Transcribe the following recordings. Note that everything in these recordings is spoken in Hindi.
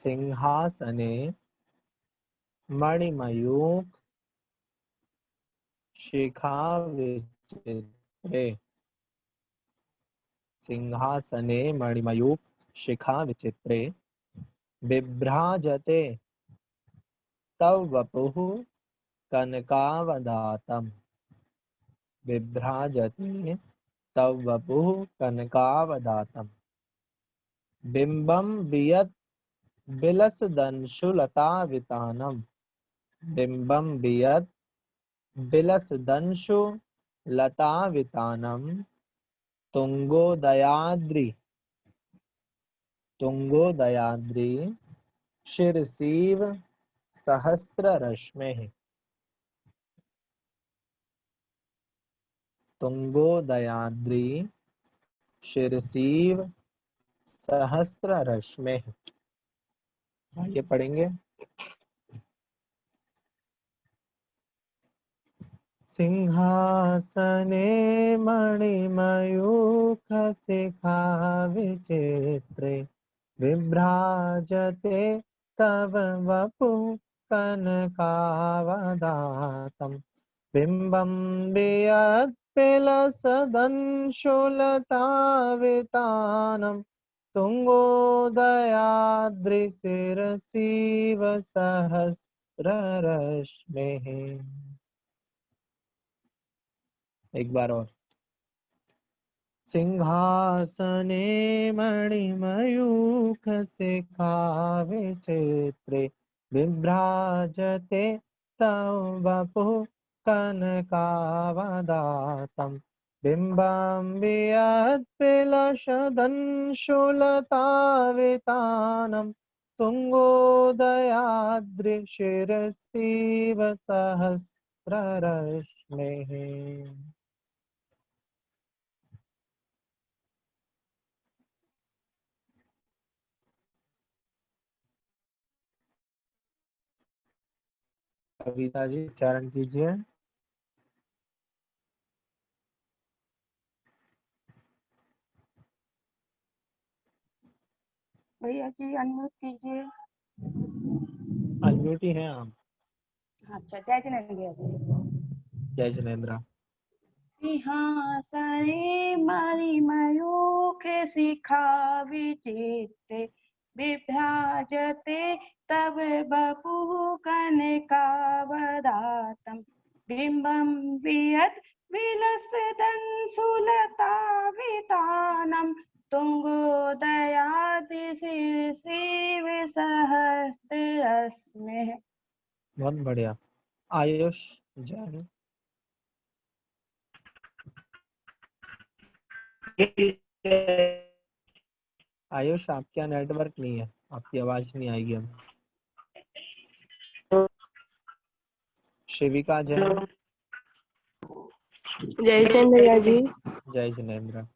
सिंहासने मणिमयूख शिखा विचित्रे। सिंहासने मणिमयूख शिखा विचित्रे बिभ्राजते तव वपुः कनकावदातम्। बिभ्राजते तव वपुः कनकावदातम्। बिंबं वियत् बिलसदंशुलतावितानम्। बिंबं वियत् बिलसदंशुलतावितानम्। तुंगोदयाद्रि शिरसीव सहस्ररश्मेः। तुंगोदयाद्रि शिरसीव सहस्ररश्मेः। ये पढ़ेंगे। सिंहासने मणिमयूख शिखा विचित्रे विभ्राजते तव वपुः कनकावदातम्। बिंबं वियत्पिलसदंशुलतावितानम्। तुंगोदयाद्रिशिरसीव सहस्ररश्मेः। एक बार और। सिंहासने मणिमयूख शिखा विचित्रे विभ्राजते तव वपुः कनकावदातम्। बिंबं वियत्पिलसदंशुलतावितानम्। तुंगोदयाद्रिशिरसीव सहस्ररश्मेः। कविता जी उच्चारण कीजिए। भैया जी अनम्यूट कीजिए। अनम्यूट ही हैं आप। अच्छा, जय जिनेंद्र भैया जी। जय जिनेंद्र। सिंहासने मणिमयूख शिखा विचित्रे बिभ्राजते तव वपुः कनकावदातम्। बिंबं वियत् विलसदंशुलतावितानम्। तुंगोदयाद्रिशिरसीव सहस्ररश्मेः। बहुत बढ़िया। आयुष जैन। आयुष आपका नेटवर्क नहीं है, आपकी आवाज नहीं आएगी हमें। शिविका जैन। जय जिनेंद्र जी। जय जिनेंद्र।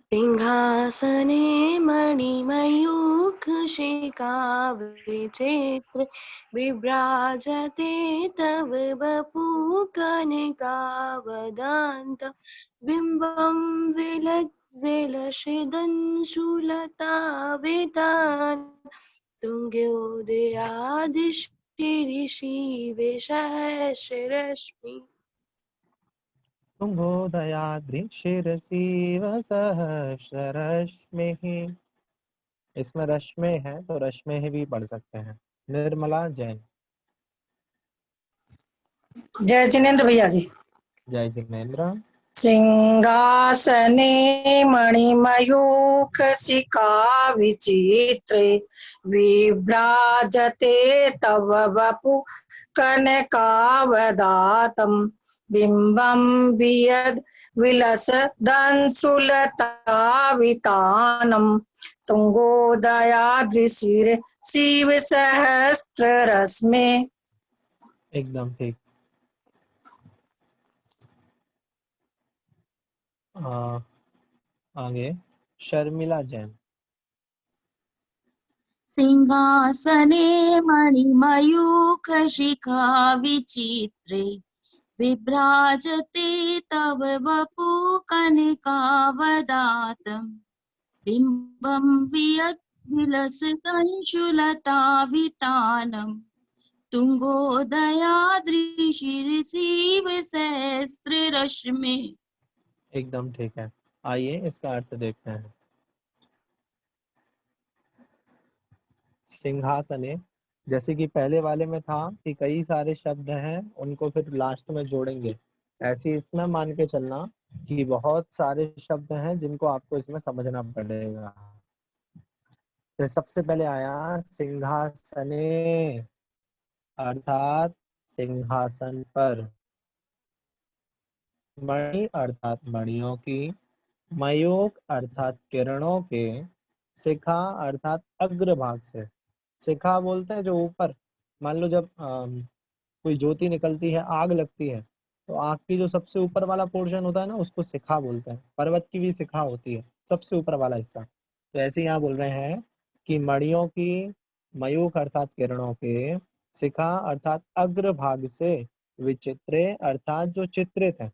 सिंहासने मणिमयूख शिखा विचित्रे विभ्राजते तव वपुः कनकावदातम्। बिंबं विलसदंशुलतावितानम्। तुंगोदयाद्रिशिरसीव सहस्ररश्मेः। तुंगोदयाद्रिशिरसीव सहस्ररश्मेः। इसमें रश्मि है तो रश्मि भी पढ़ सकते हैं। निर्मला जैन। जय जिनेंद्र भैया जी। जय जिनेंद्र। सिंहासने मणिमयूख शिखा विचित्रे विभ्राजते तव वपुः कनकावदातम्। बिंबं वियद् विलसदंशुलतावितानम्। तुंगोदयाद्रिशिरसीव सहस्ररश्मेः। एकदम ठीक। आगे शर्मिला जैन। सिंहासने मणिमयूख शिखा विचित्रे विभ्राजते तव वपुः कनकावदातम्। बिंबं वियत् विलसितंशुलतावितानम् तुंगोदयाद्रिशिरसीव सहस्ररश्मि। एकदम ठीक है। आइए इसका अर्थ देखते हैं। सिंहासने, जैसे कि पहले वाले में था कि कई सारे शब्द हैं, उनको फिर लास्ट में जोड़ेंगे, ऐसे ही इसमें मान के चलना कि बहुत सारे शब्द हैं जिनको आपको इसमें समझना पड़ेगा। तो सबसे पहले आया सिंहासने, अर्थात सिंहासन पर। मणि अर्थात मणियों की, मयूख अर्थात किरणों के, शिखा अर्थात अग्रभाग से। शिखा बोलते हैं जो ऊपर, मान लो जब कोई ज्योति निकलती है, आग लगती है, तो आग की जो सबसे ऊपर वाला पोर्शन होता है ना, उसको शिखा बोलते हैं। पर्वत की भी शिखा होती है, सबसे ऊपर वाला हिस्सा। तो ऐसे यहाँ बोल रहे हैं कि मणियों की, मयूख अर्थात किरणों के, शिखा अर्थात अग्रभाग से, विचित्रे अर्थात जो चित्रित है।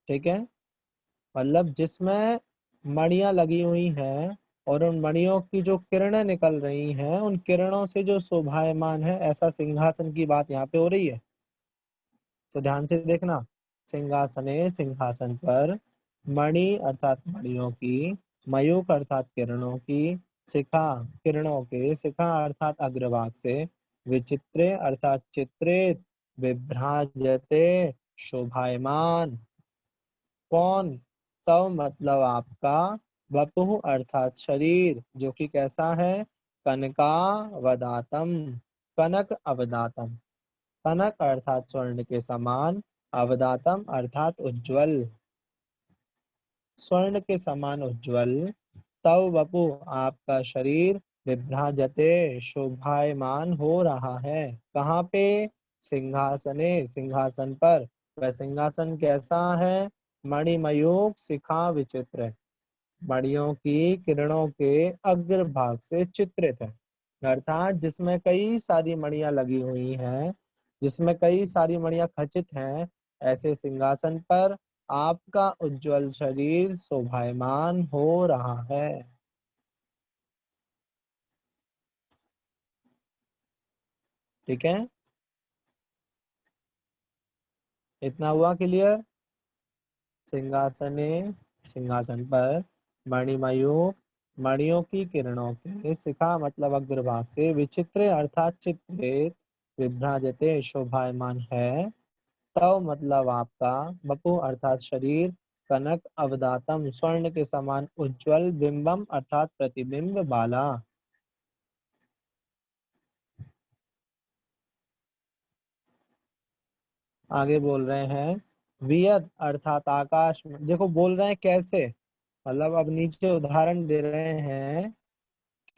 ठीक है, मतलब जिसमें मणियां लगी हुई हैं और उन मणियों की जो किरणें निकल रही हैं, उन किरणों से जो शोभायमान है, ऐसा सिंहासन की बात यहाँ पे हो रही है। तो ध्यान से देखना, सिंहासने सिंहासन पर, मणि अर्थात मणियों की, मयूख अर्थात किरणों की, शिखा किरणों के, शिखा अर्थात अग्रभाग से, विचित्रे अर्थात चित्रित, विभ्राजते शोभायमान। कौन? तव मतलब आपका, वपुः अर्थात शरीर, जो कि कैसा है, कनकावदातम, कनक अवदातम। कनक अर्थात स्वर्ण के समान, अवदातम अर्थात उज्ज्वल, स्वर्ण के समान उज्ज्वल। तव वपु आपका शरीर, विभ्राजते शोभायमान हो रहा है। कहाँ पे? सिंहासने सिंहासन पर। वह सिंहासन कैसा है? मणिमयूख शिखा विचित्र, मणियों की किरणों के अग्रभाग से चित्रित है, अर्थात जिसमें कई सारी मणियां लगी हुई हैं, जिसमें कई सारी मणियां खचित हैं, ऐसे सिंहासन पर आपका उज्जवल शरीर शोभायमान हो रहा है। ठीक है, इतना हुआ क्लियर? सिंहासने सिंहासन पर, मणिमयूख मणियों की किरणों के, शिखा मतलब अग्रभाग से, विचित्र अर्थात चित्रित, विभ्राजते शोभायमान है। तव मतलब आपका, बपु अर्थात शरीर, कनक अवदातम स्वर्ण के समान उज्ज्वल, बिंबम अर्थात प्रतिबिंब वाला। आगे बोल रहे हैं, वियद अर्थात आकाश में। देखो बोल रहे हैं कैसे, मतलब अब नीचे उदाहरण दे रहे हैं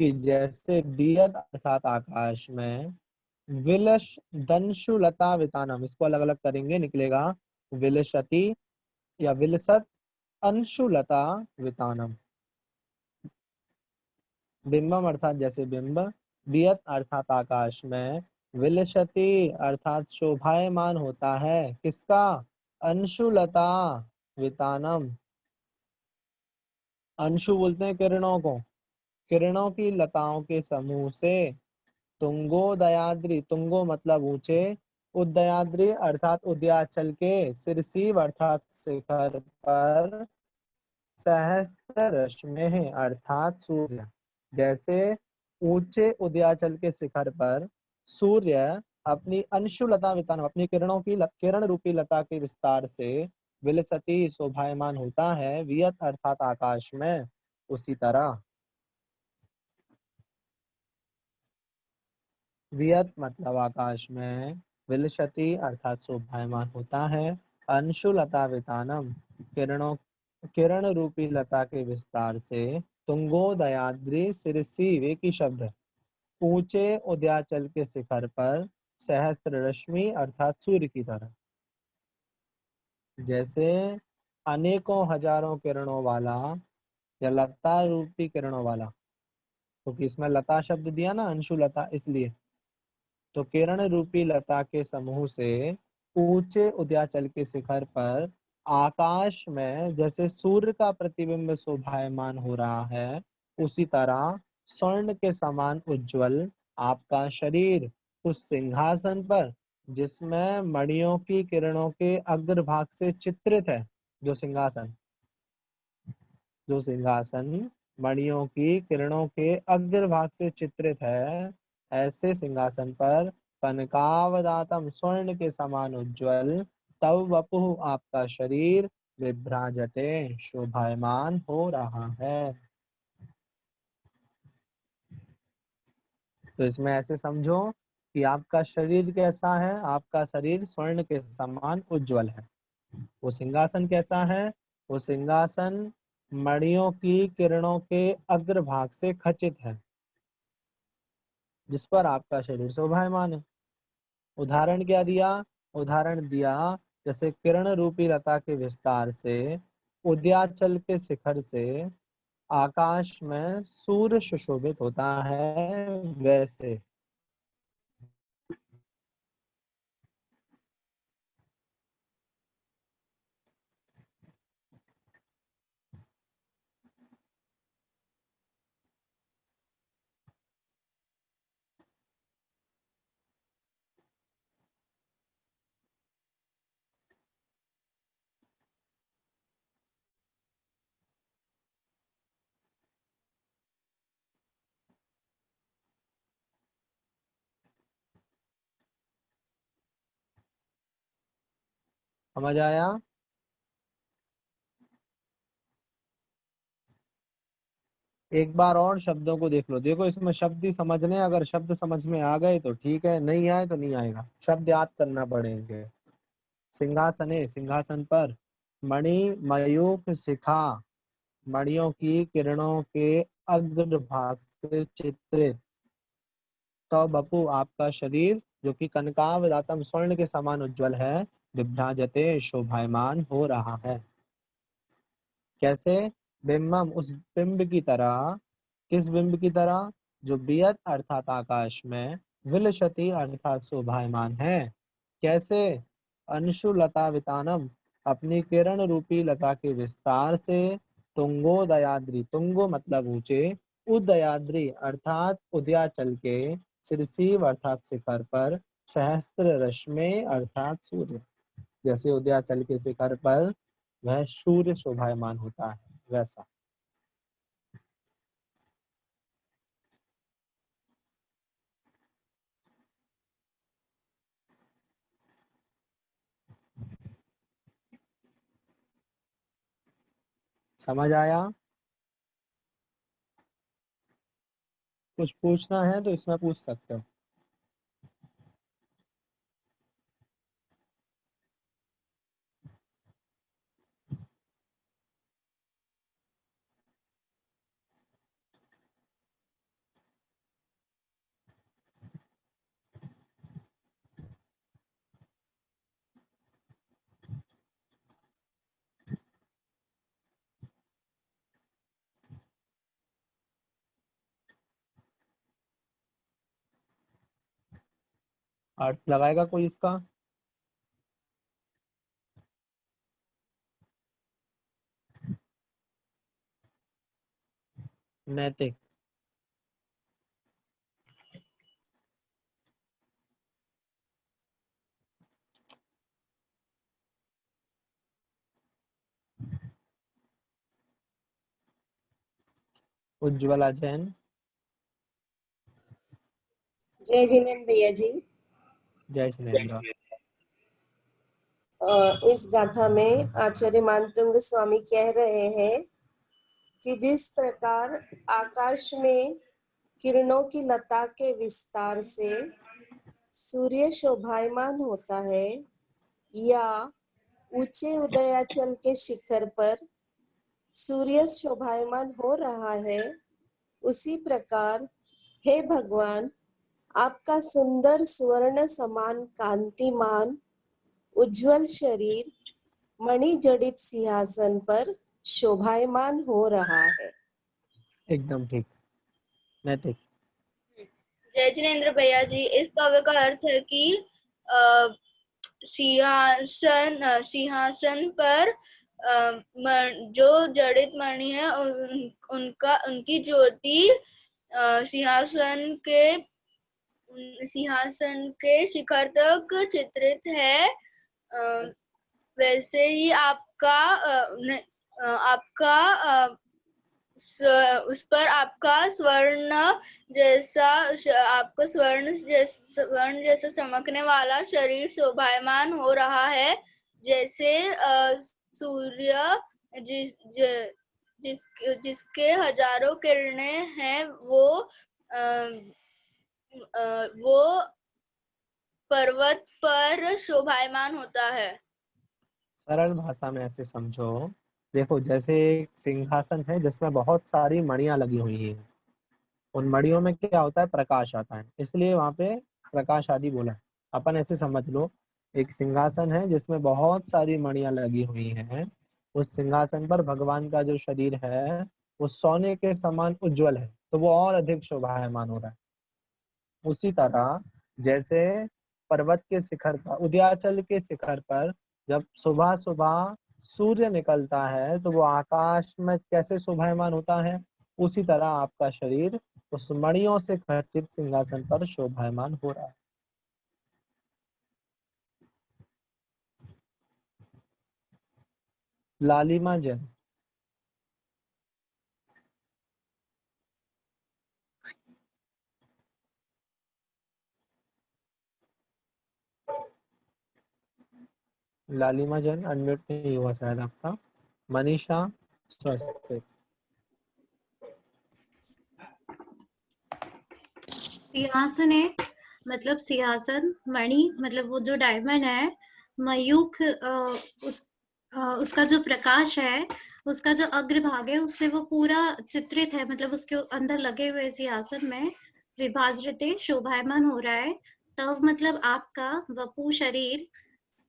कि जैसे वियद अर्थात आकाश में, विलश दंशुलता वितानम, इसको अलग अलग करेंगे, निकलेगा विलशति या विलसत अंशुलता वितानम। बिंबम अर्थात जैसे बिंब, वियत अर्थात आकाश में, विलशति अर्थात शोभायमान होता है, किसका? अंशुलता वितानम। अंशु बोलते हैं किरणों को, किरणों की लताओं के समूह से। तुंगोदयाद्रि, तुंगो मतलब ऊंचे, उदयाद्रि अर्थात उदयाचल के सिरसीव अर्थात शिखर पर, सहस्त्र रश्मि अर्थात सूर्य, जैसे ऊंचे उदयाचल के शिखर पर सूर्य अपनी अंशुलता वितान, अपनी किरणों की किरण रूपी लता के विस्तार से, विलसती शोभायमान होता है, वियत अर्थात आकाश में, उसी तरह। वियत मतलब आकाश में, विलसती अर्थात शोभायमान होता है, अंशुलता वितानम किरणों, किरण रूपी लता के विस्तार से, तुंगोदयाद्रि सिरसी वे की शब्द है, ऊंचे उदयाचल के शिखर पर, सहस्त्र रश्मि अर्थात सूर्य की तरह, जैसे अनेकों हजारों किरणों वाला या लता रूपी किरणों वाला, क्योंकि इसमें लता शब्द दिया ना, अंशुलता, इसलिए। तो किरण रूपी लता के समूह से ऊंचे उदयाचल के शिखर पर आकाश में जैसे सूर्य का प्रतिबिंब शोभायमान हो रहा है, उसी तरह स्वर्ण के समान उज्जवल आपका शरीर उस सिंहासन पर, जिसमें मणियों की किरणों के अग्रभाग से चित्रित है। जो सिंहासन मणियों की किरणों के अग्रभाग से चित्रित है, ऐसे सिंहासन पर कनकावदातम स्वर्ण के समान उज्जवल तव वपुः आपका शरीर विभ्राजते शोभायमान हो रहा है। तो इसमें ऐसे समझो कि आपका शरीर कैसा है, आपका शरीर स्वर्ण के समान उज्जवल है। वो सिंहासन कैसा है, वो सिंहासन मणियों की किरणों के अग्रभाग से खचित है, जिस पर आपका शरीर शोभायमान है। उदाहरण क्या दिया? उदाहरण दिया जैसे किरण रूपी लता के विस्तार से, उद्याचल के शिखर से आकाश में सूर्य सुशोभित होता है, वैसे। समझ आया? एक बार और शब्दों को देख लो। देखो इसमें शब्द ही समझने, अगर शब्द समझ में आ गए तो ठीक है, नहीं आए तो नहीं आएगा, शब्द याद करना पड़ेंगे। सिंहासने, सिंहासन पर, मणि मयूख शिखा, मणियों की किरणों के अग्रभाग से चित्रित, तो बपू आपका शरीर जो कि कनकावदातम स्वर्ण के समान उज्जवल है, विभ्राजते शोभायमान हो रहा है। कैसे? बिंबम, उस बिंब की तरह। किस बिंब की तरह? जो बियत अर्थात आकाश में, विलसति अर्थात शोभायमान है। कैसे? अंशु लता वितानम, अपनी किरण रूपी लता के विस्तार से, तुंगोदयाद्रि, तुंगो मतलब ऊंचे, उदयाद्रि अर्थात उदयाचल के शिरसीव अर्थात शिखर पर, सहस्त्र रश्मि अर्थात सूर्य, जैसे उदयाचल के शिखर पर वह सूर्य शोभायमान होता है, वैसा। समझ आया? कुछ पूछना है तो इसमें पूछ सकते हो। अर्थ लगाएगा कोई इसका? नैतिक। उज्ज्वला जैन। जय जिनेन्द्र भैया जी। जय श्रीनेन्द्र। इस गाथा में आचार्य मानतुंग स्वामी कह रहे हैं कि जिस प्रकार आकाश में किरणों की लता के विस्तार से सूर्य शोभायमान होता है, या ऊंचे उदयाचल के शिखर पर सूर्य शोभायमान हो रहा है, उसी प्रकार हे भगवान, आपका सुंदर स्वर्ण समान कांतिमान उज्जवल शरीर मणि जड़ित सिंहासन पर शोभायमान हो रहा है। एकदम ठीक। नैतिक। जय जिनेन्द्र भैया जी, इस काव्य का अर्थ है कि सिंहासन पर जो जड़ित मणि है उनकी ज्योति सिंहासन के शिखर तक चित्रित है। वैसे ही उस पर आपका स्वर्ण जैसा चमकने वाला शरीर शोभायमान हो रहा है, जैसे सूर्य जिसके हजारों किरणें हैं वो पर्वत पर शोभायमान होता है। सरल भाषा में ऐसे समझो, देखो जैसे एक सिंहासन है जिसमें बहुत सारी मणियां लगी हुई हैं, उन मणियों में क्या होता है, प्रकाश आता है, इसलिए वहां पे प्रकाश आदि बोला है। अपन ऐसे समझ लो, एक सिंहासन है जिसमें बहुत सारी मणियां लगी हुई हैं, उस सिंहासन पर भगवान का जो शरीर है वो सोने के समान उज्जवल है, तो वो और अधिक शोभायमान हो रहा है। उसी तरह जैसे पर्वत के शिखर पर, उदयाचल के शिखर पर जब सुबह सुबह सूर्य निकलता है तो वो आकाश में कैसे शोभायमान होता है, उसी तरह आपका शरीर उस मणियों से खचित सिंहासन पर शोभायमान हो रहा है। लालिमा जैन। लालिमा जैन अनम्यूट नहीं हुआ शायद आपका। मनीषा स्वस्तिक। सिंहासन है मतलब सिंहासन, मणि मतलब वो जो डायमंड है, मयूख उसका जो प्रकाश है, उसका जो अग्रभाग है उससे वो पूरा चित्रित है, मतलब उसके अंदर लगे हुए सिंहासन में विभाजित शोभायमान हो रहा है। तब मतलब आपका वपु शरीर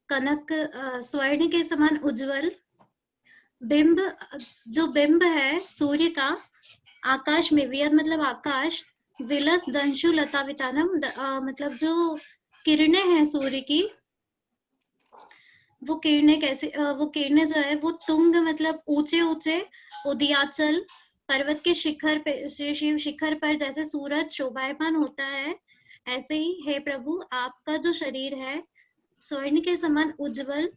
कनक स्वर्ण के समान उज्जवल बिंब, जो बिंब है सूर्य का आकाश में, वियद मतलब आकाश, विलस दंशु लता वितानम मतलब जो किरणें हैं सूर्य की, वो किरणें कैसे, वो किरणें जो है वो तुंग मतलब ऊंचे ऊंचे उदयाचल पर्वत के शिखर पे, शिव शिखर पर जैसे सूरज शोभायमान होता है, ऐसे ही हे प्रभु आपका जो शरीर है स्वर्ण के समान उज्जवल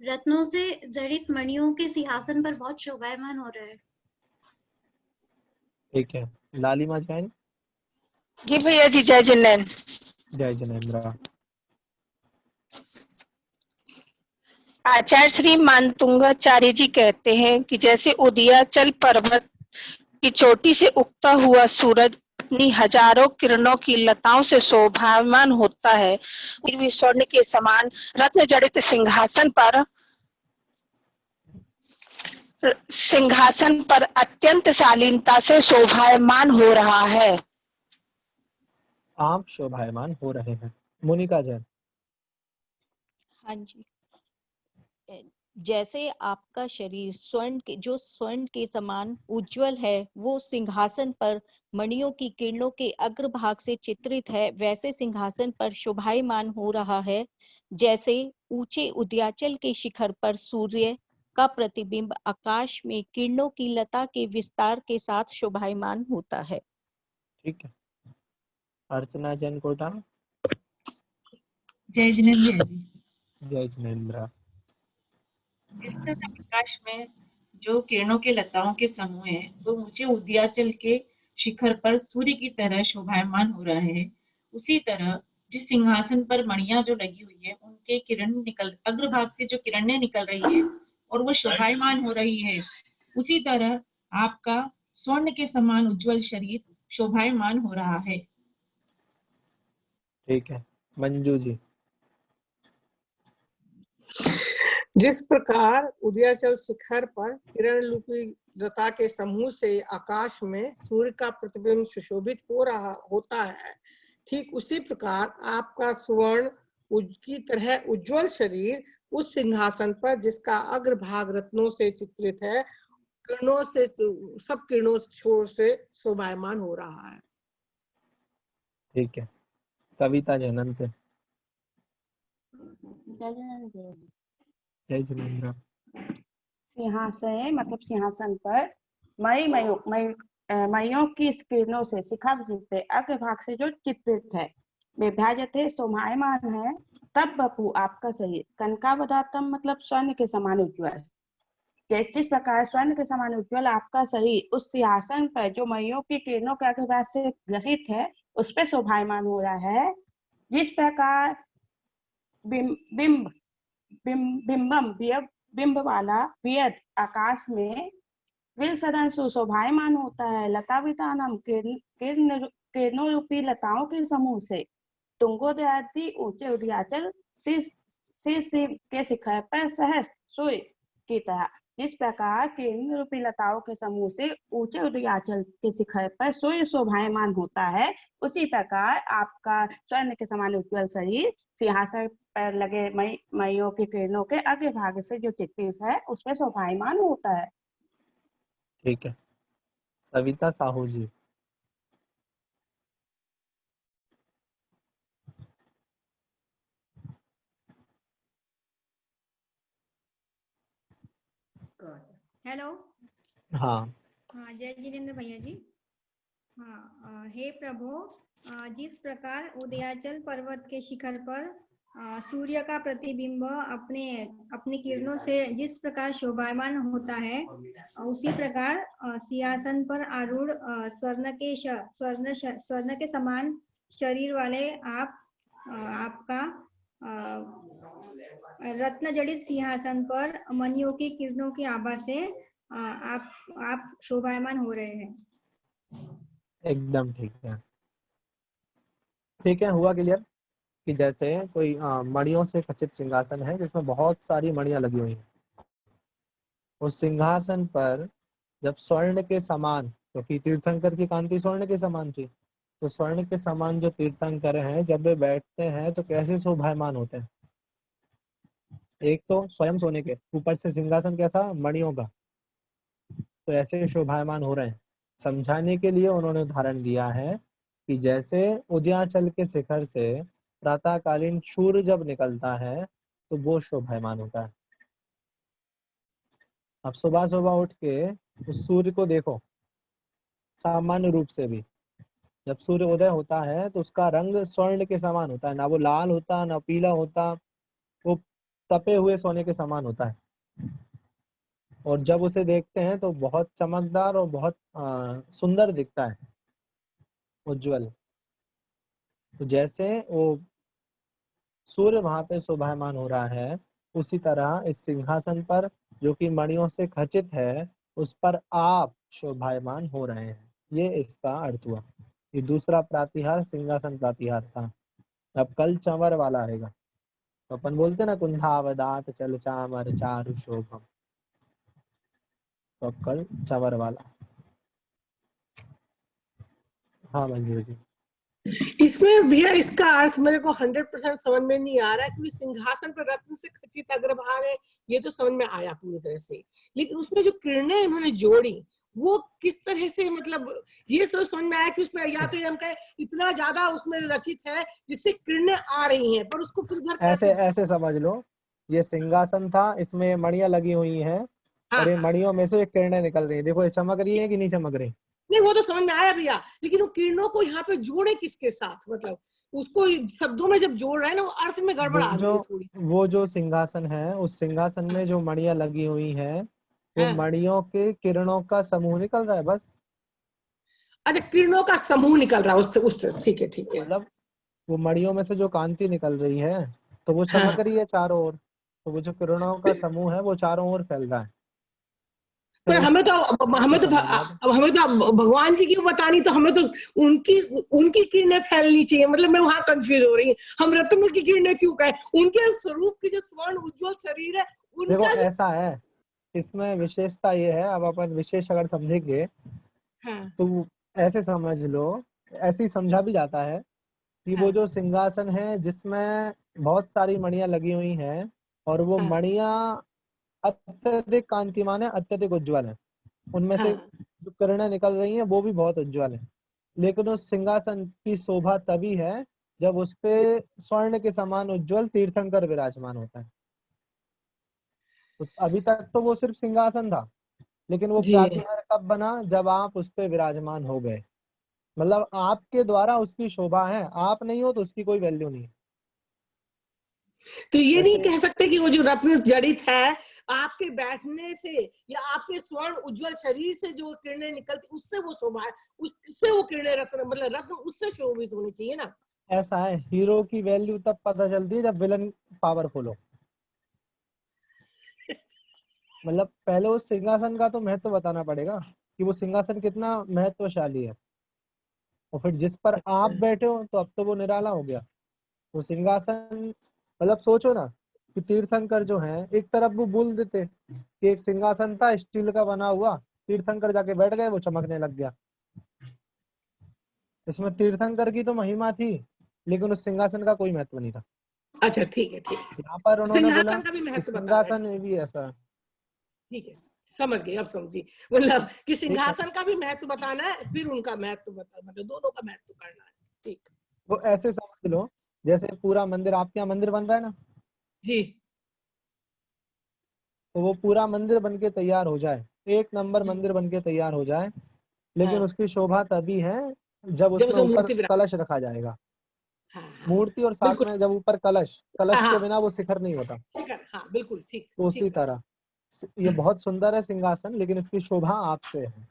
रत्नों से जड़ित मणियों के सिंहासन पर बहुत शोभायमान हो रहा है। ठीक है। लालिमा जैन। जी भैया जी, जय जिनेन। जय जिनेन्द्र। आचार्य श्री मानतुंगाचार्य जी कहते हैं कि जैसे उदयाचल पर्वत की चोटी से उगता हुआ सूरज अपनी हजारों किरणों की लताओं से शोभायमान होता है, भी स्वर्ण के समान रत्न जड़ित सिंहासन पर अत्यंत शालीनता से शोभायमान हो रहा है। आप शोभायमान हो रहे हैं। मोनिका जैन। हाँ जी, जैसे आपका शरीर स्वर्ण के समान उज्जवल है, वो सिंहासन पर मणियों की किरणों के अग्रभाग से चित्रित है, वैसे सिंहासन पर शोभायमान हो रहा है, जैसे ऊंचे उदयाचल के शिखर पर सूर्य का प्रतिबिंब आकाश में किरणों की लता के विस्तार के साथ शोभायमान होता है। ठीक है। अर्चना जैन कोटा। जय जिनेन्द्र। जय जिनेन्द्र। जिस तरह आकाश में जो किरणों के लताओं के समूह है वो ऊंचे उदयाचल के शिखर पर सूर्य की तरह शोभायमान हो रहे हैं, उसी तरह जिस सिंहासन पर मणियां जो लगी हुई है उनके अग्रभाग से जो किरणें निकल रही है और वो शोभायमान हो रही है, उसी तरह आपका स्वर्ण के समान उज्जवल शरीर शोभायमान हो रहा है। ठीक है। मंजू जी। जिस प्रकार उदयाचल शिखर पर किरण रूपी लता के समूह से आकाश में सूर्य का प्रतिबिंब सुशोभित होता है, ठीक उसी प्रकार आपका स्वर्ण की तरह उज्जवल शरीर उस सिंहासन पर जिसका अग्रभाग रत्नों से चित्रित है, किरणों से, सब किरणों छोर से शोभायमान हो रहा है। ठीक है। कविता जैनन से। जय जिनेन्द्र। सिंहासने मतलब सिंहासन पर मयूं की किरणों से शिखा के अग्रभाग से जो चित्रित है, विभाजते शोभायमान है, तब बपू आपका शरीर कनकावदातम मतलब स्वर्ण के समान उज्ज्वल। जिस प्रकार स्वर्ण के समान उज्ज्वल आपका शरीर उस सिंहासन पर जो मयूं की किरणों के अग्रभाग से ग्रसित है उस पर शोभायमान हो रहा है, जिस प्रकार बिंब वाला वियद आकाश में विल सदन सुशोभायमान होता है, लता वितानम किरणों रूपी लताओं के समूह से तुंगोदयादि ऊंचे उदयाचल शीर्ष के शिखर पर सहस्र सूर्य की तरह, जिस प्रकार किरण रूपी लताओं के समूह से ऊंचे उदयाचल के शिखर पर सूर्य शोभायमान होता है, उसी प्रकार आपका स्वर्ण के समान उज्ज्वल शरीर सिंहासन पर लगे मयूं की किरणों के अग्रभाग से जो चित्रित है उसमें शोभायमान होता है। ठीक है। सविता साहू जी। हेलो। हाँ हाँ, जय जिनेन्द्र भैया जी। हाँ, हे प्रभु, जिस प्रकार उदयाचल पर्वत के शिखर पर सूर्य का प्रतिबिंब अपनी किरणों से जिस प्रकार शोभायमान होता है, उसी प्रकार सिंहासन पर आरूढ़ स्वर्ण के समान शरीर वाले आपका रत्न जड़ित सिंहासन पर मणियों की किरणों की आभा से आप शोभायमान हो रहे हैं। एकदम ठीक है। ठीक है, हुआ क्लियर कि जैसे कोई मणियों से खचित सिंहासन है जिसमें बहुत सारी मणियां लगी हुई हैं। उस सिंहासन पर जब स्वर्ण के समान, क्योंकि तीर्थंकर की कांति स्वर्ण के समान थी, तो स्वर्ण के समान जो तीर्थंकर हैं जब वे बैठते हैं तो कैसे शोभायमान होते हैं। एक तो स्वयं सोने के, ऊपर से सिंहासन कैसा, मणियों का, तो ऐसे शोभायमान हो रहे हैं। समझाने के लिए उन्होंने उदाहरण दिया है कि जैसे उदयाचल के शिखर से प्रातःकालीन सूर्य जब निकलता है तो वो शोभायमान होता है। अब सुबह सुबह उठ के उस सूर्य को देखो, सामान्य रूप से भी जब सूर्य उदय होता है तो उसका रंग स्वर्ण के समान होता है, ना वो लाल होता ना पीला होता, वो तपे हुए सोने के समान होता है। और जब उसे देखते हैं तो बहुत चमकदार और बहुत सुंदर दिखता है, उज्जवल। तो जैसे वो सूर्य वहां पे शोभायमान हो रहा है, उसी तरह इस सिंहासन पर जो कि मणियों से खचित है उस पर आप शोभायमान हो रहे हैं। ये इसका अर्थ हुआ। ये दूसरा प्रातिहार सिंहासन प्रातिहार था। अब कल चंवर वाला आएगा। तो अपन बोलते ना, कुंधावदात चल चामर चारु शोभम, तो कल चंवर वाला। हाँ मंजू जी। इसमें भैया इसका अर्थ मेरे को 100% समझ में नहीं आ रहा है, क्योंकि सिंहासन पर रत्न से खचित अग्रभाग है, ये तो समझ में आया पूरी तरह से, लेकिन उसमें जो किरणें इन्होंने जोड़ी वो किस तरह से, मतलब ये समझ में आया कि उसमें या तो हम कहे इतना ज्यादा उसमें रचित है जिससे किरणें आ रही हैं, पर उसको फिर उधर ऐसे समझ लो, ये सिंहासन था, इसमें मणियां लगी हुई हैं। हाँ, और ये मणियों में से किरणें निकल रही है। देखो ये चमक रही है कि नहीं चमक रही। नहीं, वो तो समझ में आया भैया, लेकिन वो किरणों को यहाँ पे जोड़े किसके साथ, मतलब उसको शब्दों में जब जोड़ रहे हैं ना, वो अर्थ में गड़बड़ आ रही है थोड़ी। वो जो सिंहासन है, उस सिंहासन में जो मणियां लगी हुई हैं, वो मणियों के किरणों का समूह निकल रहा है बस। अच्छा, किरणों का समूह निकल रहा है उससे, ठीक है ठीक है। मतलब वो मणियों में से जो कांति निकल रही है तो वो चमक रही है चारों ओर, तो वो जो किरणों का समूह है वो चारों ओर फैल रहा है। पर हमें तो भगवान जी की बतानी, तो हमें तो उनकी किरणें फैलनी चाहिए। मतलब मैं वहां कंफ्यूज हो रही हूँ, हम रत्न की किरणें क्यों कहें, उनके स्वरूप की जो स्वर्ण उज्ज्वल शरीर है उनका। देखो ऐसा है, इसमें विशेषता ये है, अब अपन विशेष अगर समझेंगे तो ऐसे समझ लो, ऐसे समझा भी जाता है कि वो जो सिंहासन है जिसमें बहुत सारी मणियां लगी हुई हैं, और वो मणियां अत्यधिक कांतिमान है, अत्यधिक उज्ज्वल है, उनमें से जो किरणें निकल रही हैं वो भी बहुत उज्ज्वल है। लेकिन उस सिंहासन की शोभा तभी है जब उस पे स्वर्ण के समान उज्जवल तीर्थंकर विराजमान होता है। तो अभी तक तो वो सिर्फ सिंहासन था, लेकिन वो जी प्रातिहार कब बना, जब आप उस पे विराजमान हो गए। मतलब आपके द्वारा उसकी शोभा है, आप नहीं हो तो उसकी कोई वैल्यू नहीं है। तो ये नहीं जैसे कह सकते कि वो जो रत्न जड़ित है, आपके बैठने से या आपके स्वर्ण उज्जवल शरीर से जो किरणें निकलती उससे वो शोभा है, उससे वो किरणें रत्न मतलब रत्न उससे शोभित होनी चाहिए ना। ऐसा है, हीरो की वैल्यू तब पता चलती है जब विलन पावरफुल हो। मतलब पहले उस सिंहासन का तो महत्व बताना पड़ेगा कि वो सिंहासन कितना महत्वशाली है, और फिर जिस पर आप बैठे हो तो अब तो वो निराला हो गया। वो सिंहासन, मतलब सोचो ना कि तीर्थंकर जो है, एक तरफ वो बोल देते कि एक सिंहासन था स्टील का बना हुआ, तीर्थंकर जाके बैठ गए, वो चमकने लग गया। इसमें तीर्थंकर की तो महिमा थी, लेकिन उस सिंहासन का कोई महत्व नहीं था। अच्छा ठीक है ठीक है, यहाँ पर उन्होंने बोला सिंहासन का भी कि महत्व बता रहे सिंहासन हैं। भी ऐसा है। ठीक है, समझ गई, अब समझी। मतलब कि ठीक है, सिंहासन का भी महत्व बताना है, फिर उनका महत्व मतलब दोनों का महत्व करना है। ठीक। वो ऐसे समझ लो जैसे पूरा मंदिर, आपके यहाँ मंदिर बन रहा है ना, जी तो वो पूरा मंदिर बन के तैयार हो जाए, एक नंबर जी मंदिर बन के तैयार हो जाए, लेकिन हाँ, उसकी शोभा तभी है जब जब उसमें उसमें ऊपर मूर्ति विराज। कलश रखा जाएगा। हाँ हाँ मूर्ति और साथ बिल्कुल। में जब ऊपर कलश, हाँ कलश के हाँ बिना वो शिखर नहीं होता। ठीक है, हाँ बिल्कुल ठीक तो उसी ठीक तरह ये बहुत सुंदर है सिंहासन, लेकिन इसकी शोभा आपसे है।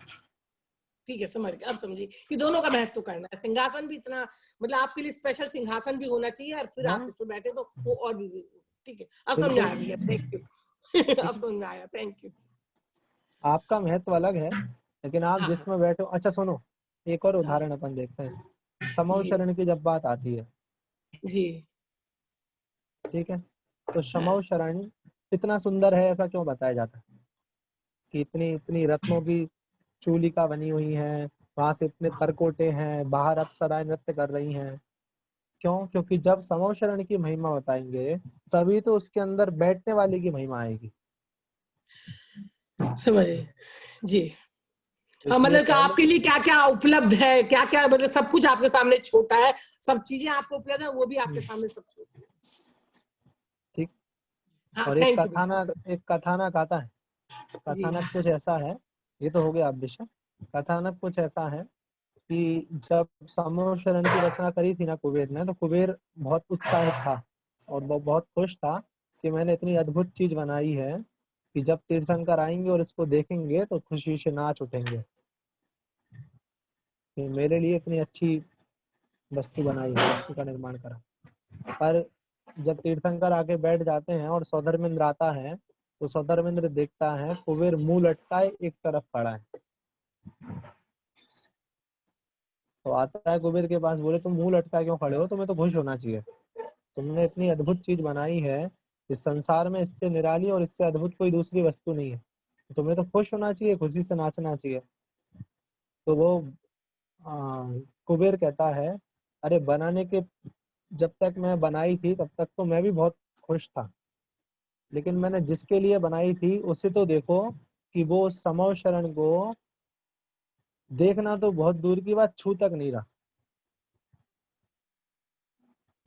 ठीक है, समझ गए, अब समझी कि दोनों का महत्व करना है। सिंहासन भी इतना मतलब आपके लिए स्पेशल सिंहासन भी होना चाहिए, और फिर आप हाँ इस पे बैठे तो वो और भी। ठीक है, अब समझ में बिल्कुल। आया भैया, थैंक यू। अब ठीक है, समझ में आया, थैंक यू। आपका महत्व अलग है, लेकिन आप हाँ हाँ जिसमें बैठो। अच्छा सुनो, एक और हाँ उदाहरण अपन देखते हैं। समव जी शरण की जब बात आती है, जी ठीक है, तो हाँ समव शरण इतना सुंदर है, ऐसा क्यों बताया जाता है कि इतनी इतनी रत्नों की चूलिका बनी हुई है, वहां से इतने परकोटे हैं, बाहर अप्सराएं नृत्य कर रही हैं। क्यों? क्योंकि जब समव शरण की महिमा बताएंगे, तभी तो उसके अंदर बैठने वाले की महिमा आएगी। समझ गए जी। हाँ, इसलिए मतलब कि पहले, आपके लिए क्या क्या उपलब्ध है, क्या क्या मतलब सब कुछ आपके सामने छोटा है, सब चीजें आपको उपलब्ध है, वो भी आपके सामने सब छोटी है। ठीक। हाँ और एक थैंक यू भैया, कथानक, एक कथानक आता है। जी कथानक कुछ ऐसा है, ये तो हो गया अब विषय। कथानक कुछ ऐसा है कि जब समूह शरण की रचना करी थी ना कुबेर ने, तो कुबेर बहुत उत्साहित था और वो बहुत खुश था कि मैंने इतनी अद्भुत चीज बनाई है कि जब तीर्थंकर आएंगे और इसको देखेंगे तो खुशी से नाच उठेंगे कि मेरे लिए इतनी अच्छी वस्तु बनाई है, वस्तु का निर्माण करा। पर जब तीर्थंकर आके बैठ जाते हैं और सौधर्मिंद्र आता है, तो सौधर्मिंद्र देखता है कुबेर मुंह लटकाए एक तरफ खड़ा है। तो आता है कुबेर के पास, बोले तुम मुंह लटका क्यों खड़े हो, तुम्हें तो खुश होना चाहिए, तुमने इतनी अद्भुत चीज बनाई है, इस संसार में इससे निराली और इससे अद्भुत कोई दूसरी वस्तु नहीं है, तुम्हें तो खुश होना चाहिए, खुशी से नाचना चाहिए। तो वो कुबेर कहता है, अरे बनाने के, जब तक मैं बनाई थी तब तक तो मैं भी बहुत खुश था, लेकिन मैंने जिसके लिए बनाई थी उसे तो देखो कि वो समव शरण को देखना तो बहुत दूर की बात, छू तक नहीं रहा,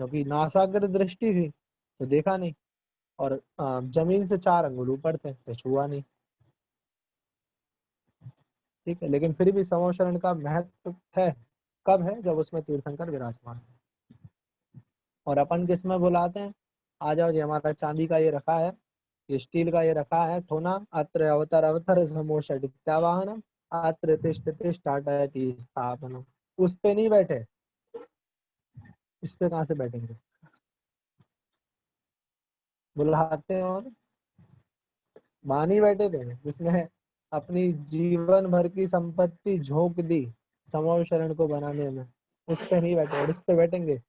क्योंकि नासाग्र दृष्टि थी तो देखा नहीं, और जमीन से 4 अंगुल ऊपर थे तो छुआ नहीं। ठीक है, लेकिन फिर भी समव शरण का महत्व है, कब है? जब उसमें तीर्थंकर विराजमान है। और अपन किस में बुलाते हैं, आ जाओ जी, हमारा चांदी का ये रखा है, ये स्टील का ये रखा है ठोना, अत्र अवतर अवतर समोषटित्यावाहनम अत्र तिष्ठ तिष्ठाटति स्थापनम। उस पे नहीं बैठे, इस पे कहाँ से बैठेंगे? बुलाते हैं और मानी बैठे थे, जिसने अपनी जीवन भर की संपत्ति झोंक दी समव शरण को बनाने में, उस पे नहीं बैठे। और इस पे बैठेंगे,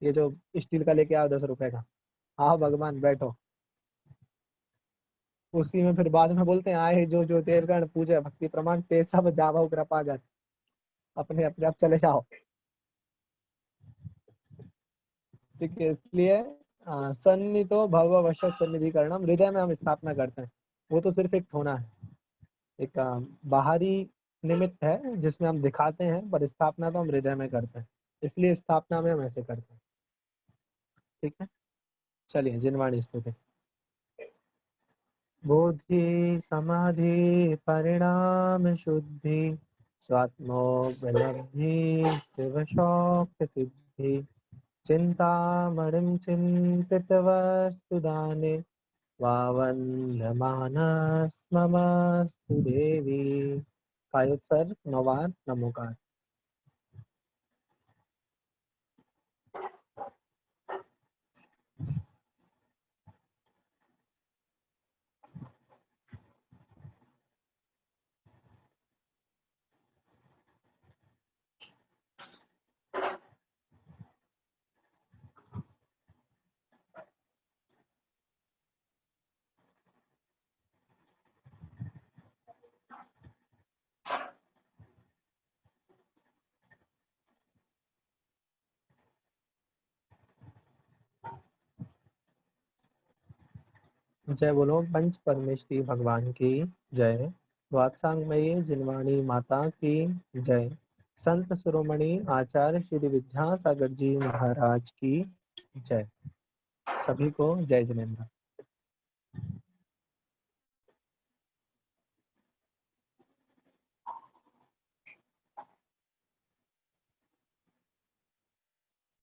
ये जो स्टील का लेके आओ 10 रुपए का, आओ भगवान बैठो, उसी में फिर बाद में बोलते हैं आए जो जो देवगण पूजे भक्ति प्रमाण ते सब जावो कृपा जन, अपने अपने आप चले जाओ। ठीक है, इसलिए सन्नितो भव वश सन्निधिकरणम, हृदय में हम स्थापना करते हैं, वो तो सिर्फ एक ठोना है, एक बाहरी निमित्त है जिसमें हम दिखाते हैं, पर स्थापना तो हम हृदय में करते हैं, इसलिए स्थापना में हम ऐसे करते हैं। ठीक है, चलिए जिनवाणी स्तुति। बुद्धि समाधि परिणाम शुद्धि स्वात्मोपलब्धि शिव शौक्य सिद्धि चिंतामणिं चिंतित वस्तु दाने वावन्यमानस्ममस्तु देवी। कायोत्सर्ग नवार नमोकार। जय बोलो पंच परमेष्ठी भगवान की जय। वात्सांगमयी जिनवाणी माता की जय। संत शिरोमणि आचार्य श्री विद्यासागर जी महाराज की जय। सभी को जय जिनेन्द्र।